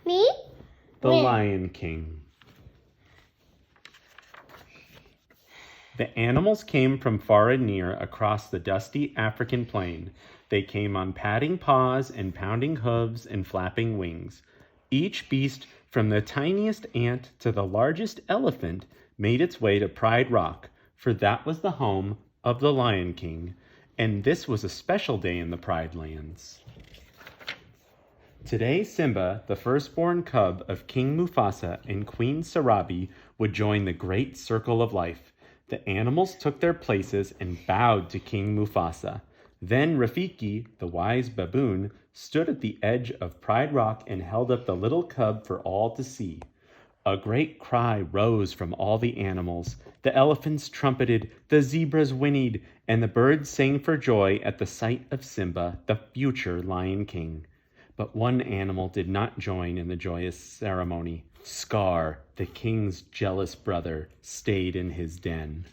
Me? The When? Lion King. The animals came from far and near across the dusty African plain. They came on padding paws and pounding hooves and flapping wings. Each beast, from the tiniest ant to the largest elephant, made its way to Pride Rock, for that was the home of the Lion King, and this was a special day in the Pride Lands. Today, Simba, the firstborn cub of King Mufasa and Queen Sarabi, would join the great circle of life. The animals took their places and bowed to King Mufasa. Then Rafiki, the wise baboon, stood at the edge of Pride Rock and held up the little cub for all to see. A great cry rose from all the animals. The elephants trumpeted, the zebras whinnied, and the birds sang for joy at the sight of Simba, the future Lion King. But one animal did not join in the joyous ceremony. Scar, the king's jealous brother, stayed in his den.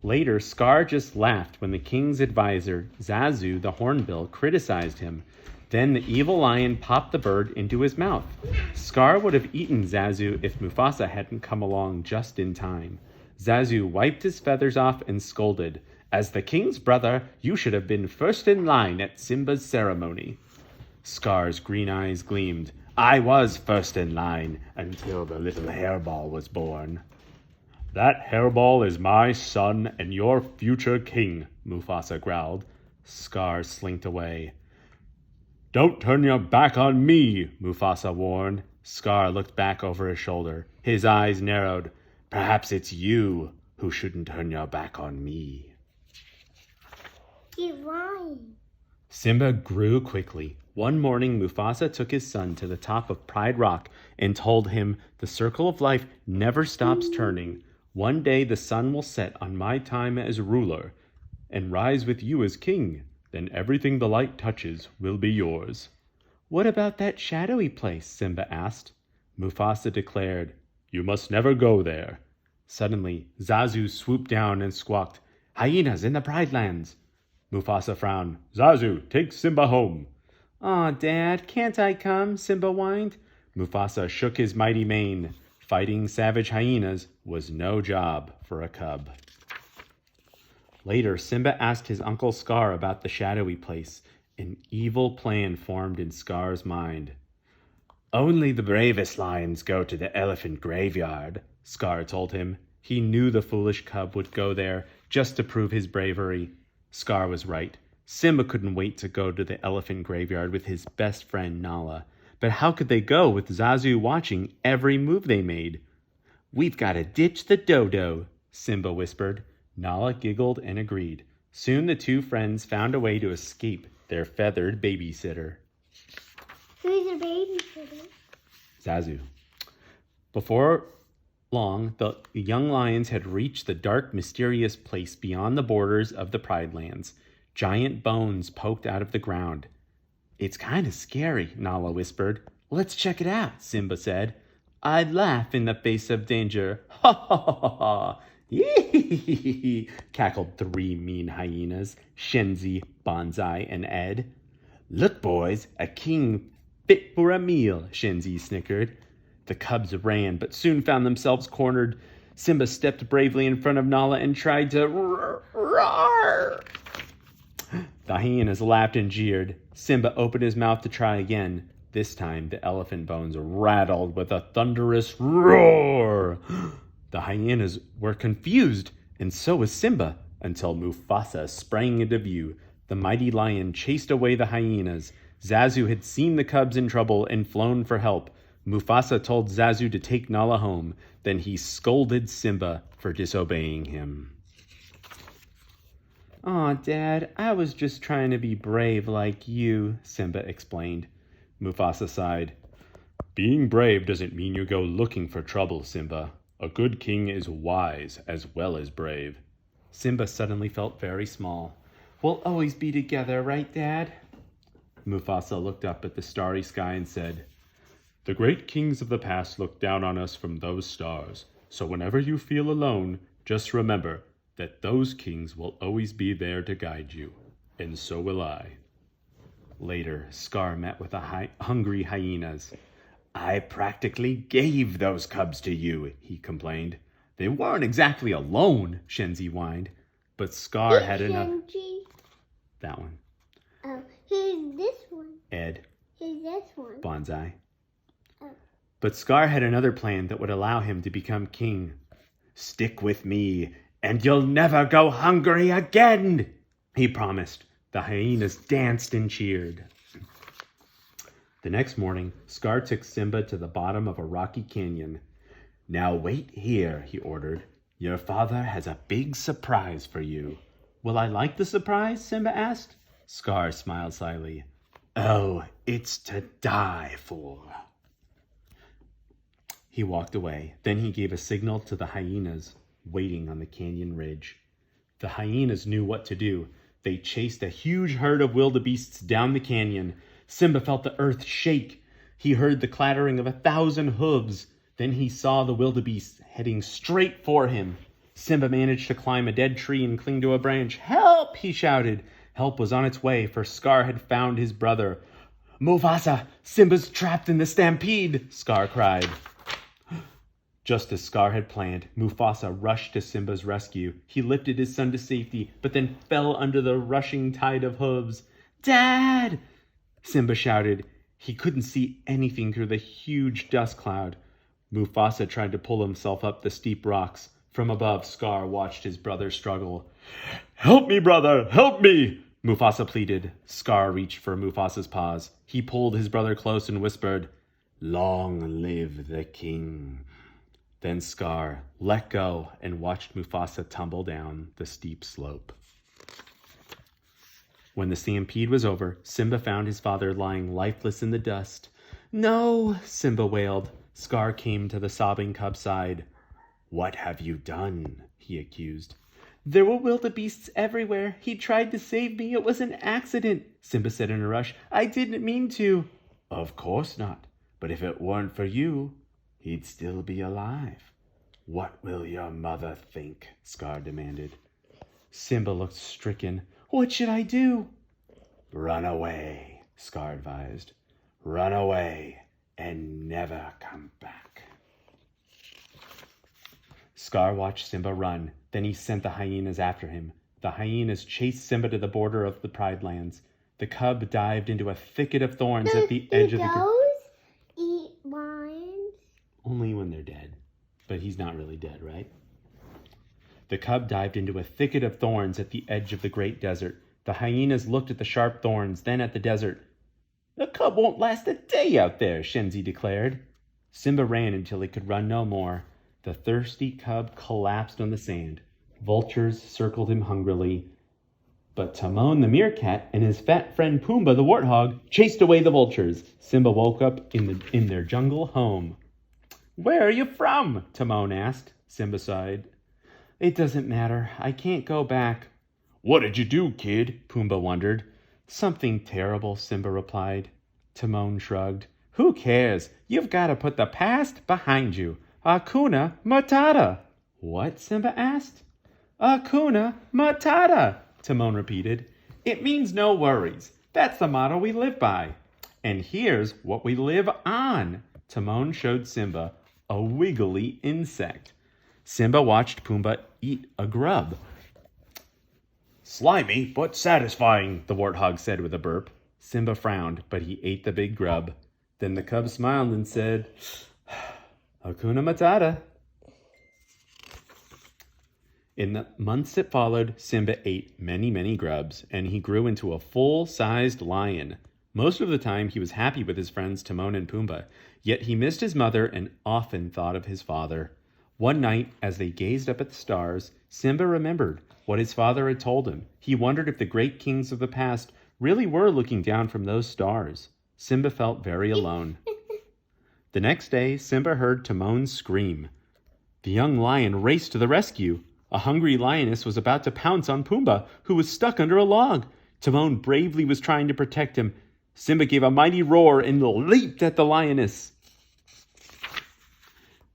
Later, Scar just laughed when the king's advisor, Zazu the Hornbill, criticized him. Then the evil lion popped the bird into his mouth. Scar would have eaten Zazu if Mufasa hadn't come along just in time. Zazu wiped his feathers off and scolded, "As the king's brother, you should have been first in line at Simba's ceremony." Scar's green eyes gleamed. "I was first in line until the little hairball was born." "That hairball is my son and your future king," Mufasa growled. Scar slinked away. "Don't turn your back on me," Mufasa warned. Scar looked back over his shoulder. His eyes narrowed. "Perhaps it's you who shouldn't turn your back on me." He's lying. Simba grew quickly. One morning, Mufasa took his son to the top of Pride Rock and told him, "The circle of life never stops turning. One day the sun will set on my time as ruler and rise with you as king. Then everything the light touches will be yours." "What about that shadowy place?" Simba asked. Mufasa declared, "You must never go there." Suddenly, Zazu swooped down and squawked, "Hyenas in the Pride Lands!" Mufasa frowned. "Zazu, take Simba home." "Aw, Dad, can't I come?" Simba whined. Mufasa shook his mighty mane. Fighting savage hyenas was no job for a cub. Later, Simba asked his Uncle Scar about the shadowy place. An evil plan formed in Scar's mind. "Only the bravest lions go to the elephant graveyard," Scar told him. He knew the foolish cub would go there just to prove his bravery. Scar was right. Simba couldn't wait to go to the elephant graveyard with his best friend Nala. But how could they go with Zazu watching every move they made? "We've got to ditch the dodo," Simba whispered. Nala giggled and agreed. Soon the two friends found a way to escape their feathered babysitter. Who's a babysitter? Zazu. Before long, the young lions had reached the dark, mysterious place beyond the borders of the Pride Lands. Giant bones poked out of the ground. "It's kind of scary," Nala whispered. "Let's check it out," Simba said. "I'd laugh in the face of danger." "Ha ha ha ha ha! Yee!" cackled three mean hyenas, Shenzi, Bonsai, and Ed. "Look, boys, a king fit for a meal," Shenzi snickered. The cubs ran, but soon found themselves cornered. Simba stepped bravely in front of Nala and tried to roar. The hyenas laughed and jeered. Simba opened his mouth to try again. This time, the elephant bones rattled with a thunderous roar. The hyenas were confused, and so was Simba, until Mufasa sprang into view. The mighty lion chased away the hyenas. Zazu had seen the cubs in trouble and flown for help. Mufasa told Zazu to take Nala home. Then he scolded Simba for disobeying him. "Aw, Dad, I was just trying to be brave like you," Simba explained. Mufasa sighed. "Being brave doesn't mean you go looking for trouble, Simba. A good king is wise as well as brave." Simba suddenly felt very small. "We'll always be together, right, Dad?" Mufasa looked up at the starry sky and said, "The great kings of the past looked down on us from those stars. So whenever you feel alone, just remember that those kings will always be there to guide you. And so will I." Later, Scar met with the hungry hyenas. I practically gave those cubs to you, he complained. They weren't exactly alone, Shenzi whined. But Scar had enough. Shenji. That one. Oh, who's this one? Ed. Who's this one? Bonsai. Oh. But Scar had another plan that would allow him to become king. Stick with me, and you'll never go hungry again, he promised. The hyenas danced and cheered. The next morning, Scar took Simba to the bottom of a rocky canyon. Now wait here, he ordered. Your father has a big surprise for you. Will I like the surprise? Simba asked. Scar smiled slyly. Oh, it's to die for. He walked away. Then he gave a signal to the hyenas waiting on the canyon ridge. The hyenas knew what to do. They chased a huge herd of wildebeests down the canyon. Simba felt the earth shake. He heard the clattering of 1,000 hooves. Then he saw the wildebeests heading straight for him. Simba managed to climb a dead tree and cling to a branch. Help! He shouted. Help was on its way, for Scar had found his brother. Mufasa! Simba's trapped in the stampede! Scar cried. Just as Scar had planned, Mufasa rushed to Simba's rescue. He lifted his son to safety, but then fell under the rushing tide of hooves. Dad! Simba shouted. He couldn't see anything through the huge dust cloud. Mufasa tried to pull himself up the steep rocks. From above, Scar watched his brother struggle. Help me, brother! Help me! Mufasa pleaded. Scar reached for Mufasa's paws. He pulled his brother close and whispered, Long live the king. Then Scar let go and watched Mufasa tumble down the steep slope. When the stampede was over, Simba found his father lying lifeless in the dust. No, Simba wailed. Scar came to the sobbing cub's side. What have you done? He accused. There were wildebeests everywhere. He tried to save me. It was an accident, Simba said in a rush. I didn't mean to. Of course not. But if it weren't for you, he'd still be alive. What will your mother think? Scar demanded. Simba looked stricken. What should I do? Run away, Scar advised. Run away and never come back. Scar watched Simba run. Then he sent the hyenas after him. The hyenas chased Simba to the border of the Pride Lands. The cub dived into a thicket of thorns at the edge of the... Do those eat lions? Only when they're dead. But he's not really dead, right? The cub dived into a thicket of thorns at the edge of the great desert. The hyenas looked at the sharp thorns, then at the desert. The cub won't last a day out there, Shenzi declared. Simba ran until he could run no more. The thirsty cub collapsed on the sand. Vultures circled him hungrily. But Timon the meerkat and his fat friend Pumbaa the warthog chased away the vultures. Simba woke up in their jungle home. Where are you from? Timon asked. Simba sighed. It doesn't matter. I can't go back. What did you do, kid? Pumbaa wondered. Something terrible, Simba replied. Timon shrugged. Who cares? You've got to put the past behind you. Hakuna Matata. What? Simba asked. Hakuna Matata, Timon repeated. It means no worries. That's the motto we live by. And here's what we live on. Timon showed Simba a wiggly insect. Simba watched Pumbaa eat a grub. Slimy but satisfying, the warthog said with a burp. Simba frowned, but he ate the big grub. Then the cub smiled and said, Hakuna Matata. In the months that followed, Simba ate many, many grubs, and he grew into a full-sized lion. Most of the time, he was happy with his friends Timon and Pumbaa, yet he missed his mother and often thought of his father. One night, as they gazed up at the stars, Simba remembered what his father had told him. He wondered if the great kings of the past really were looking down from those stars. Simba felt very alone. The next day, Simba heard Timon scream. The young lion raced to the rescue. A hungry lioness was about to pounce on Pumbaa, who was stuck under a log. Timon bravely was trying to protect him. Simba gave a mighty roar and leaped at the lioness.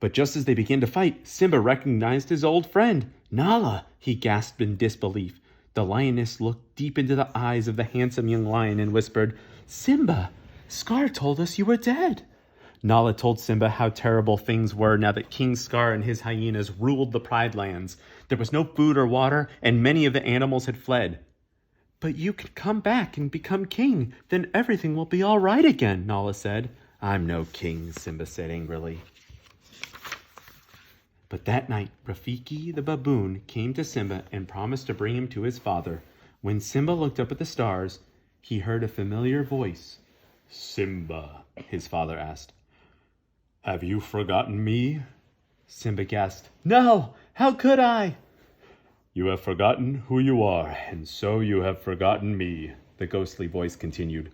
But just as they began to fight, Simba recognized his old friend. Nala, he gasped in disbelief. The lioness looked deep into the eyes of the handsome young lion and whispered, "Simba, Scar told us you were dead." Nala told Simba how terrible things were now that King Scar and his hyenas ruled the Pride Lands. There was no food or water, and many of the animals had fled. "But you can come back and become king. Then everything will be all right again," Nala said. "I'm no king," Simba said angrily. But that night, Rafiki the baboon came to Simba and promised to bring him to his father. When Simba looked up at the stars, he heard a familiar voice. "Simba," his father asked, "have you forgotten me?" Simba gasped, "No, how could I?" "You have forgotten who you are, and so you have forgotten me," the ghostly voice continued.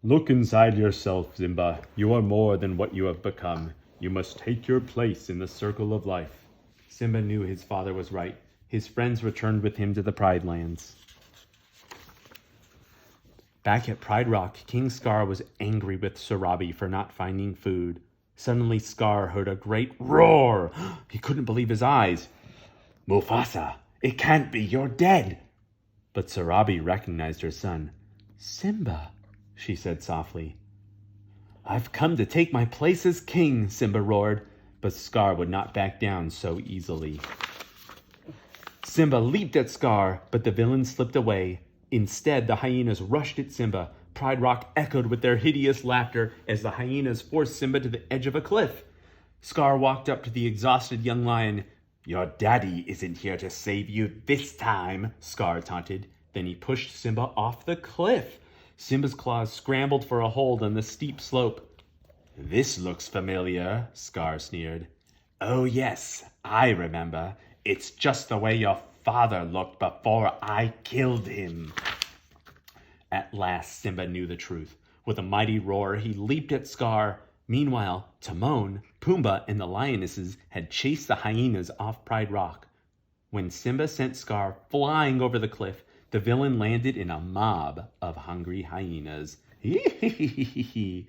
"Look inside yourself, Simba. You are more than what you have become. You must take your place in the circle of life." Simba knew his father was right. His friends returned with him to the Pride Lands. Back at Pride Rock, King Scar was angry with Sarabi for not finding food. Suddenly, Scar heard a great roar. He couldn't believe his eyes. "Mufasa, it can't be, you're dead." But Sarabi recognized her son. "Simba," she said softly. "I've come to take my place as king," Simba roared, but Scar would not back down so easily. Simba leaped at Scar, but the villain slipped away. Instead, the hyenas rushed at Simba. Pride Rock echoed with their hideous laughter as the hyenas forced Simba to the edge of a cliff. Scar walked up to the exhausted young lion. "Your daddy isn't here to save you this time," Scar taunted. Then he pushed Simba off the cliff. Simba's claws scrambled for a hold on the steep slope. "This looks familiar," Scar sneered. "Oh yes, I remember. It's just the way your father looked before I killed him." At last, Simba knew the truth. With a mighty roar, he leaped at Scar. Meanwhile, Timon, Pumbaa, and the lionesses had chased the hyenas off Pride Rock. When Simba sent Scar flying over the cliff, the villain landed in a mob of hungry hyenas. They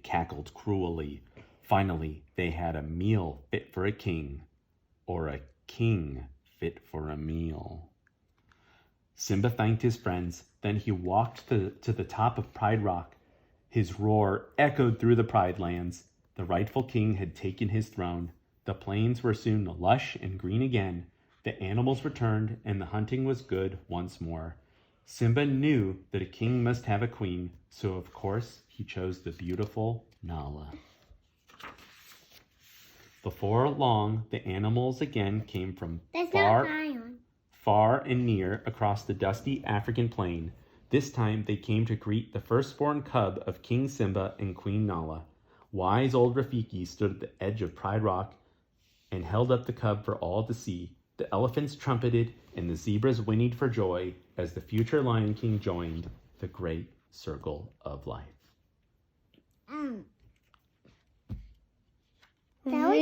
cackled cruelly. Finally, they had a meal fit for a king, or a king fit for a meal. Simba thanked his friends. Then he walked to the top of Pride Rock. His roar echoed through the Pride Lands. The rightful king had taken his throne. The plains were soon lush and green again. The animals returned, and the hunting was good once more. Simba knew that a king must have a queen, so of course he chose the beautiful Nala. Before long, the animals again came from far and near across the dusty African plain. This time they came to greet the firstborn cub of King Simba and Queen Nala. Wise old Rafiki stood at the edge of Pride Rock and held up the cub for all to see. The elephants trumpeted and the zebras whinnied for joy as the future Lion King joined the great circle of life. That was